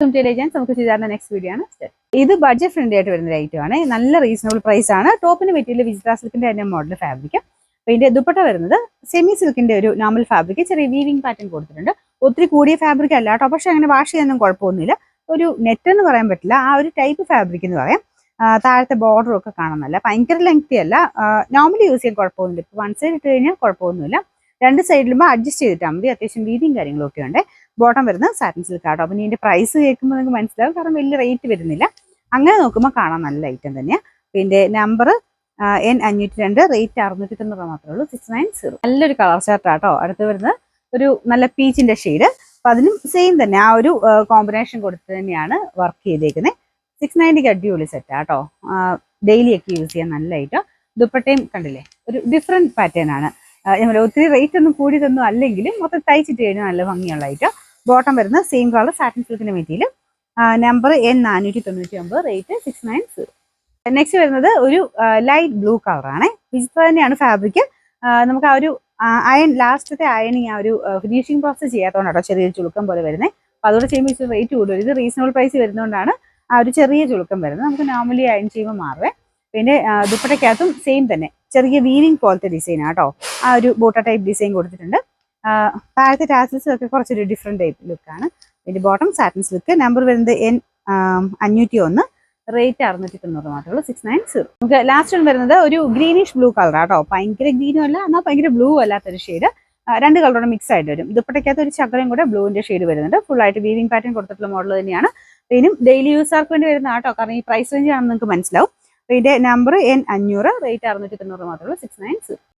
നമുക്ക് ചെയ്താൽ next video ആണ്. ഇത് ബഡ്ജറ്റ് ഫ്രണ്ട്ലി ആയിട്ട് വരുന്ന ഐറ്റം ആണ്. നല്ല റീസണബിൾ പ്രൈസ് ആണ്. ടോപ്പിന് പറ്റിയുള്ള വിജിത്ര സിൽക്കിന്റെ തന്നെ മോഡൽ ഫാബ്രിക്. അപ്പോൾ ഇതിന്റെ ദുപ്പട്ട വരുന്നത് സെമി സിൽക്കിന്റെ ഒരു നോർമൽ ഫാബ്രിക്, ചെറിയ വീവിംഗ് പാറ്റേൺ കൊടുത്തിട്ടുണ്ട്. ഒത്തിരി കൂടിയ ഫാബ്രിക് അല്ല കേട്ടോ, പക്ഷെ അങ്ങനെ വാഷ് ചെയ്യാനൊന്നും കുഴപ്പമൊന്നുമില്ല. ഒരു നെറ്റ് എന്ന് പറയാൻ പറ്റില്ല, ആ ഒരു ടൈപ്പ് ഫാബ്രിക് എന്ന് പറയാം. താഴത്തെ ബോർഡറും ഒക്കെ കാണുന്നില്ല, ഭയങ്കര ലെങ്തി അല്ല, നോർമലി യൂസ് ചെയ്യാൻ കുഴപ്പമൊന്നുമില്ല. ഇപ്പോൾ വൺ സൈഡ് ഇട്ട് കഴിഞ്ഞാൽ കുഴപ്പമൊന്നുമില്ല, രണ്ട് സൈഡിലും അഡ്ജസ്റ്റ് ചെയ്തിട്ടാൽ മതി. അത്യാവശ്യം വീതിയും കാര്യങ്ങളൊക്കെ ഉണ്ട്. ബോട്ടം വരുന്നത് സാറ്റിൻ സിൽക്ക് ആട്ടോ. അപ്പം ഇതിന്റെ പ്രൈസ് കേൾക്കുമ്പോൾ നിങ്ങൾക്ക് മനസ്സിലാവും, കാരണം വലിയ റേറ്റ് വരുന്നില്ല. അങ്ങനെ നോക്കുമ്പോൾ കാണാൻ നല്ല ഐറ്റം തന്നെയാണ്. ഇതിന്റെ നമ്പർ N502, റേറ്റ് 690 മാത്രമേ ഉള്ളൂ. 690. നല്ലൊരു കളർ ചാർട്ടാട്ടോ. അടുത്ത് വരുന്നത് ഒരു നല്ല പീച്ചിന്റെ ഷെയ്ഡ്. അപ്പം അതിനും സെയിം തന്നെ ആ ഒരു കോമ്പിനേഷൻ കൊടുത്ത് തന്നെയാണ് വർക്ക് ചെയ്തേക്കുന്നത്. 690 അടിപൊളി സെറ്റ് ആട്ടോ. ഡെയിലി ഒക്കെ യൂസ് ചെയ്യാൻ നല്ല ഐറ്റം. ദുപ്പട്ടയും കണ്ടില്ലേ, ഒരു ഡിഫറെന്റ് പാറ്റേൺ ആണ്. ഒത്തിരി റേറ്റ് ഒന്നും കൂടിയതൊന്നും അല്ലെങ്കിലും മൊത്തം തയ്ച്ചിട്ട് കഴിഞ്ഞാൽ നല്ല ഭംഗിയുള്ള ഐറ്റം. ബോട്ടം വരുന്നത് സെയിം കളർ സാറ്റിൻ സിൽക്കിന്റെ material. Number N499, rate 690. Next വരുന്നത് ഒരു ലൈറ്റ് ബ്ലൂ കളറാണ്. വിചിത്ര തന്നെയാണ് ഫാബ്രിക്. നമുക്ക് ആ ഒരു ലാസ്റ്റത്തെ അയണിങ്, ആ ഒരു ഫിനിഷിംഗ് പ്രോസസ് ചെയ്യാത്തതുകൊണ്ടാണ് ചെറിയൊരു ചുളുക്കം പോലെ വരുന്നത്. അപ്പോൾ അതുകൂടെ ചെയ്യുമ്പോൾ ഇച്ചിരി റേറ്റ് കൂടുതൽ. ഇത് റീസണബിൾ പ്രൈസ് വരുന്നതുകൊണ്ടാണ് ആ ഒരു ചെറിയ ചുളുക്കം വരുന്നത്. നമുക്ക് നോർമലി അയൺ ചെയ്യുമ്പോൾ മാറുവേ. പിന്നെ ദുപ്പട്ടയ്ക്കകത്തും സെയിം തന്നെ ചെറിയ വീവിംഗ് പോലത്തെ ഡിസൈൻ ആട്ടോ. ആ ഒരു ബോട്ട ടൈപ്പ് ഡിസൈൻ കൊടുത്തിട്ടുണ്ട്. താഴത്തെ ടാസൽസ് ഒക്കെ കുറച്ചൊരു ഡിഫറെന്റ് ടൈപ്പ് ലുക്കാണ്. ഇതിന്റെ ബോട്ടം സാറ്റിൻ സിൽക്ക്. നമ്പർ വരുന്നത് N501, റേറ്റ് 690 മാത്രമേ ഉള്ളൂ. 690. നമുക്ക് ലാസ്റ്റ് വൺ വരുന്നത് ഒരു ഗ്രീനിഷ് ബ്ലൂ കളർ ആട്ടോ. ഭയങ്കര ഗ്രീനും അല്ല, എന്നാൽ ഭയങ്കര ബ്ലൂ അല്ലാത്തൊരു ഷെയ്ഡ്. രണ്ട് കളറോടെ മിക്സ് ആയിട്ട് വരും. ദുപ്പട്ടയ്ക്കകത്ത് ഒരു ചക്കരയും കൂടെ ബ്ലൂവിന്റെ ഷെയ്ഡ് വരുന്നുണ്ട്. ഫുൾ ആയിട്ട് വീവിംഗ് പാറ്റേൺ കൊടുത്തിട്ടുള്ള മോഡൽ തന്നെയാണ്. ഇതിനും ഡെയിലി യൂസർക്ക് വേണ്ടി വരുന്ന ആട്ടോ, കാരണം ഈ പ്രൈസ് റേഞ്ച് ആണെന്ന് നിങ്ങൾക്ക് മനസ്സിലാവും. ഇതിന്റെ നമ്പർ N500, റേറ്റ് 690 മാത്രമേ ഉള്ളൂ. 690.